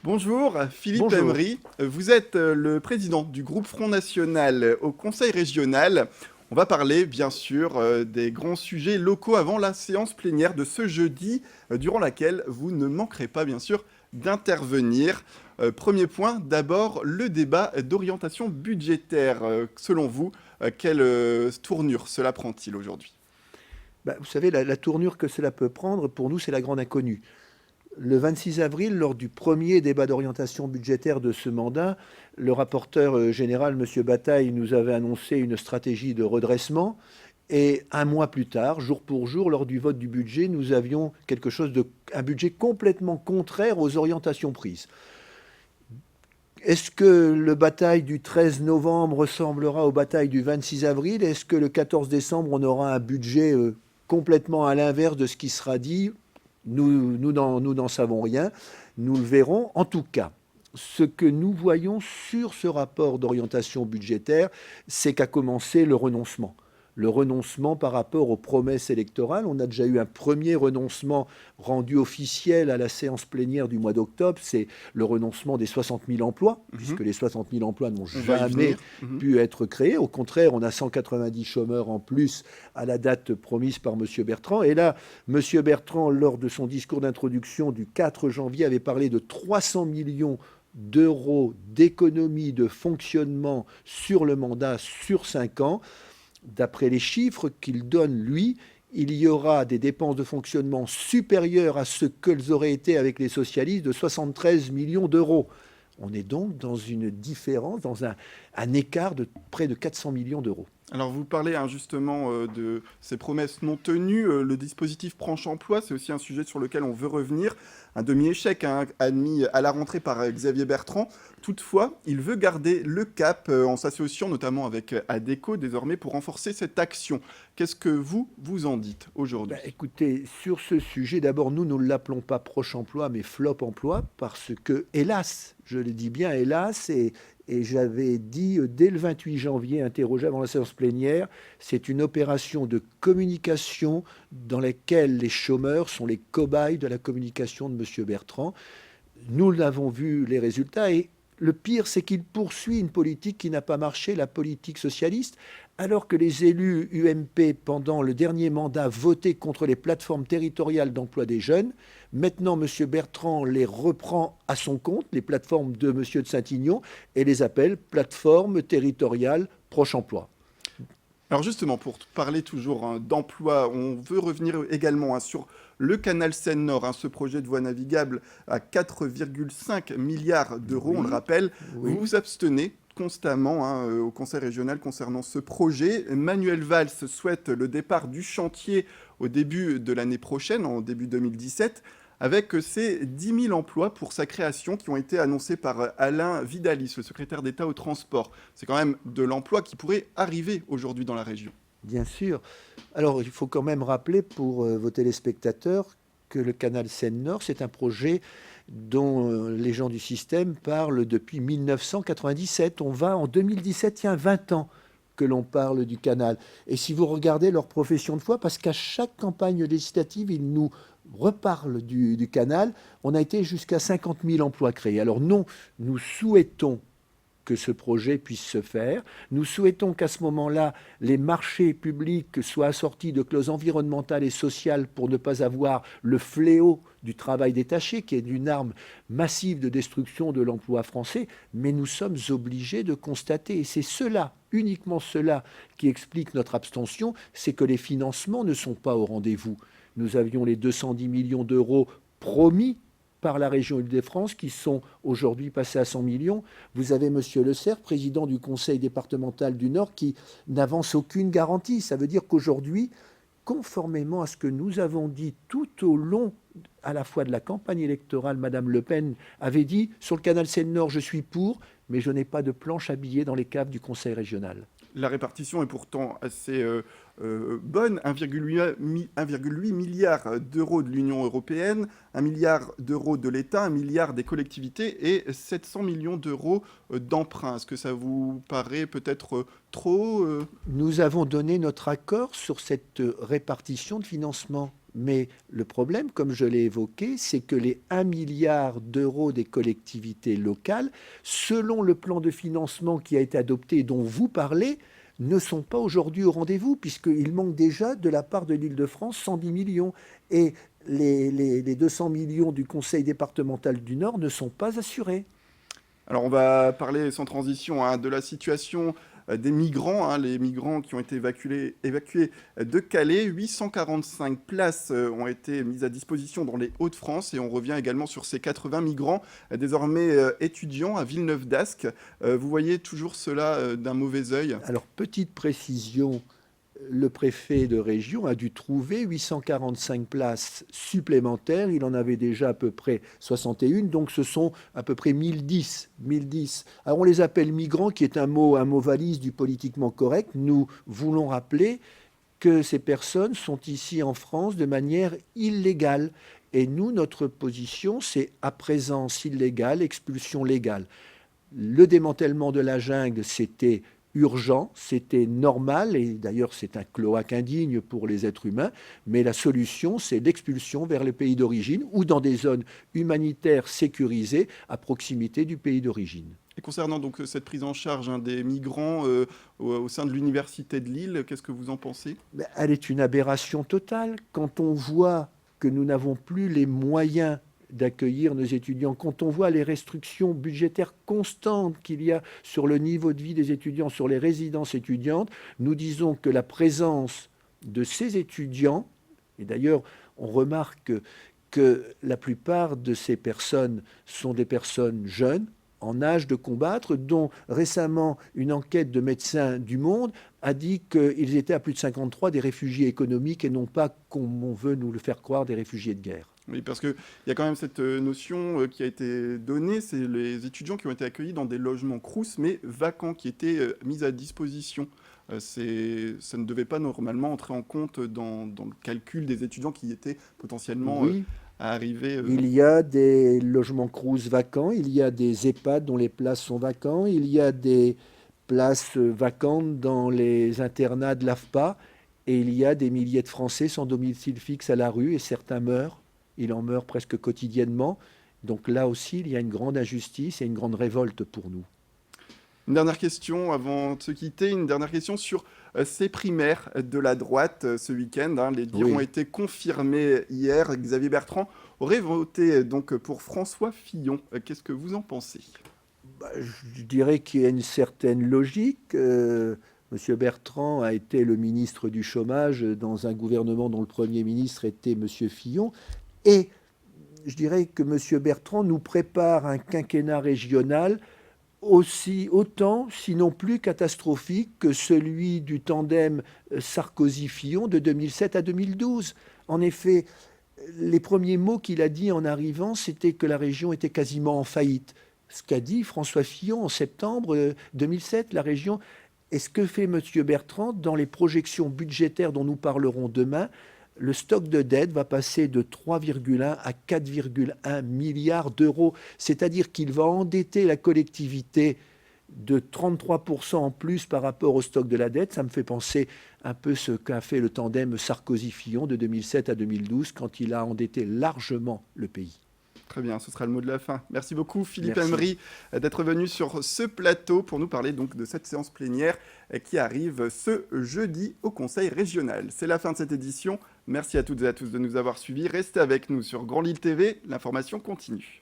Bonjour, Philippe Bonjour. Emery. Vous êtes le président du groupe Front National au Conseil régional. On va parler, bien sûr, des grands sujets locaux avant la séance plénière de ce jeudi, durant laquelle vous ne manquerez pas, bien sûr, d'intervenir. Premier point, d'abord, le débat d'orientation budgétaire. Selon vous, quelle tournure cela prend-il aujourd'hui? Vous savez, la tournure que cela peut prendre, pour nous, c'est la grande inconnue. Le 26 avril, lors du premier débat d'orientation budgétaire de ce mandat, le rapporteur général, M. Bataille, nous avait annoncé une stratégie de redressement. Et un mois plus tard, jour pour jour, lors du vote du budget, nous avions un budget complètement contraire aux orientations prises. Est-ce que le bataille du 13 novembre ressemblera aux batailles du 26 avril? Est-ce que le 14 décembre, on aura un budget complètement à l'inverse de ce qui sera dit? Nous n'en savons rien. Nous le verrons. En tout cas, ce que nous voyons sur ce rapport d'orientation budgétaire, c'est qu'a commencé le renoncement. Le renoncement par rapport aux promesses électorales. On a déjà eu un premier renoncement rendu officiel à la séance plénière du mois d'octobre. C'est le renoncement des 60 000 emplois, puisque les 60 000 emplois n'ont jamais pu être créés. Au contraire, on a 190 chômeurs en plus à la date promise par M. Bertrand. Et là, M. Bertrand, lors de son discours d'introduction du 4 janvier, avait parlé de 300 millions d'euros d'économies de fonctionnement sur le mandat sur 5 ans. D'après les chiffres qu'il donne, lui, il y aura des dépenses de fonctionnement supérieures à ce qu'elles auraient été avec les socialistes de 73 millions d'euros. On est donc dans une différence, dans un écart de près de 400 millions d'euros. Alors vous parlez justement de ces promesses non tenues. Le dispositif Branche Emploi, c'est aussi un sujet sur lequel on veut revenir. Un demi-échec admis à la rentrée par Xavier Bertrand. Toutefois, il veut garder le cap en s'associant notamment avec ADECO désormais pour renforcer cette action. Qu'est-ce que vous en dites aujourd'hui? Écoutez, sur ce sujet, d'abord, nous ne l'appelons pas Proche Emploi, mais Flop Emploi, parce que, hélas, je le dis bien, hélas, et j'avais dit dès le 28 janvier, interrogé avant la séance plénière, c'est une opération de communication dans laquelle les chômeurs sont les cobayes de la communication de M. Bertrand. Nous l'avons vu, les résultats, et le pire, c'est qu'il poursuit une politique qui n'a pas marché, la politique socialiste, alors que les élus UMP, pendant le dernier mandat, votaient contre les plateformes territoriales d'emploi des jeunes. Maintenant, M. Bertrand les reprend à son compte, les plateformes de M. de Saint-Ignon, et les appelle plateformes territoriales proche emploi. Alors justement, pour parler toujours d'emploi, on veut revenir également sur le canal Seine-Nord, ce projet de voie navigable à 4,5 milliards d'euros, on le rappelle. Oui. Vous vous abstenez constamment au Conseil régional concernant ce projet. Manuel Valls souhaite le départ du chantier au début de l'année prochaine, en début 2017, avec ces 10 000 emplois pour sa création qui ont été annoncés par Alain Vidalis, le secrétaire d'État au transport. C'est quand même de l'emploi qui pourrait arriver aujourd'hui dans la région. Bien sûr. Alors, il faut quand même rappeler pour vos téléspectateurs que le canal Seine-Nord, c'est un projet dont les gens du système parlent depuis 1997. On va en 2017, il y a 20 ans que l'on parle du canal. Et si vous regardez leur profession de foi, parce qu'à chaque campagne législative, ils nous reparlent du canal, on a été jusqu'à 50 000 emplois créés. Alors non, nous souhaitons que ce projet puisse se faire. Nous souhaitons qu'à ce moment-là, les marchés publics soient assortis de clauses environnementales et sociales pour ne pas avoir le fléau du travail détaché, qui est une arme massive de destruction de l'emploi français. Mais nous sommes obligés de constater, et c'est cela, uniquement cela, qui explique notre abstention, c'est que les financements ne sont pas au rendez-vous. Nous avions les 210 millions d'euros promis par la région Île-de-France, qui sont aujourd'hui passés à 100 millions. Vous avez M. Le Cerf, président du conseil départemental du Nord, qui n'avance aucune garantie. Ça veut dire qu'aujourd'hui, conformément à ce que nous avons dit tout au long à la fois de la campagne électorale, Mme Le Pen avait dit « Sur le canal Seine-Nord, je suis pour, mais je n'ai pas de planche à billets dans les caves du conseil régional. » La répartition est pourtant assez bonne, 1,8 milliard d'euros de l'Union européenne, 1 milliard d'euros de l'État, 1 milliard des collectivités et 700 millions d'euros d'emprunts. Est-ce que ça vous paraît peut-être trop Nous avons donné notre accord sur cette répartition de financement. Mais le problème, comme je l'ai évoqué, c'est que les 1 milliard d'euros des collectivités locales, selon le plan de financement qui a été adopté et dont vous parlez, ne sont pas aujourd'hui au rendez-vous, puisqu'il manque déjà de la part de l'Île-de-France 110 millions. Et les 200 millions du Conseil départemental du Nord ne sont pas assurés. Alors on va parler sans transition de la situation des migrants, les migrants qui ont été évacués de Calais. 845 places ont été mises à disposition dans les Hauts-de-France et on revient également sur ces 80 migrants désormais étudiants à Villeneuve-d'Ascq. Vous voyez toujours cela d'un mauvais œil? Alors, petite précision, le préfet de région a dû trouver 845 places supplémentaires. Il en avait déjà à peu près 61, donc ce sont à peu près 1010. Alors on les appelle migrants, qui est un mot valise du politiquement correct. Nous voulons rappeler que ces personnes sont ici en France de manière illégale. Et nous, notre position, c'est à présence illégale, expulsion légale. Le démantèlement de la jungle, c'était urgent, c'était normal, et d'ailleurs c'est un cloaque indigne pour les êtres humains, mais la solution, c'est l'expulsion vers le pays d'origine ou dans des zones humanitaires sécurisées à proximité du pays d'origine. Et concernant donc cette prise en charge des migrants au sein de l'Université de Lille, qu'est-ce que vous en pensez? Elle est une aberration totale. Quand on voit que nous n'avons plus les moyens d'accueillir nos étudiants, quand on voit les restrictions budgétaires constantes qu'il y a sur le niveau de vie des étudiants, sur les résidences étudiantes, nous disons que la présence de ces étudiants, et d'ailleurs on remarque que la plupart de ces personnes sont des personnes jeunes, en âge de combattre, dont récemment une enquête de Médecins du Monde a dit qu'ils étaient à plus de 53 des réfugiés économiques et non pas, comme on veut nous le faire croire, des réfugiés de guerre. Oui, parce qu'il y a quand même cette notion qui a été donnée, c'est les étudiants qui ont été accueillis dans des logements Crous, mais vacants, qui étaient mis à disposition. Ça ne devait pas normalement entrer en compte dans le calcul des étudiants qui étaient potentiellement Oui. à arriver. Il y a des logements Crous vacants, il y a des EHPAD dont les places sont vacantes, il y a des places vacantes dans les internats de l'AFPA, et il y a des milliers de Français sans domicile fixe à la rue, et certains meurent. Il en meurt presque quotidiennement. Donc là aussi, il y a une grande injustice et une grande révolte pour nous. Une dernière question avant de se quitter, une dernière question sur ces primaires de la droite ce week-end. Les dires ont été confirmés hier. Xavier Bertrand aurait voté donc pour François Fillon. Qu'est-ce que vous en pensez? Je dirais qu'il y a une certaine logique. Monsieur Bertrand a été le ministre du chômage dans un gouvernement dont le Premier ministre était Monsieur Fillon. Et je dirais que M. Bertrand nous prépare un quinquennat régional autant, sinon plus catastrophique que celui du tandem Sarkozy-Fillon de 2007 à 2012. En effet, les premiers mots qu'il a dit en arrivant, c'était que la région était quasiment en faillite. Ce qu'a dit François Fillon en septembre 2007, la région. Et ce que fait M. Bertrand dans les projections budgétaires dont nous parlerons demain, le stock de dette va passer de 3,1 à 4,1 milliards d'euros. C'est-à-dire qu'il va endetter la collectivité de 33% en plus par rapport au stock de la dette. Ça me fait penser un peu ce qu'a fait le tandem Sarkozy-Fillon de 2007 à 2012 quand il a endetté largement le pays. Très bien, ce sera le mot de la fin. Merci beaucoup Philippe Emery d'être venu sur ce plateau pour nous parler donc de cette séance plénière qui arrive ce jeudi au Conseil régional. C'est la fin de cette édition. Merci à toutes et à tous de nous avoir suivis. Restez avec nous sur Grand Lille TV, l'information continue.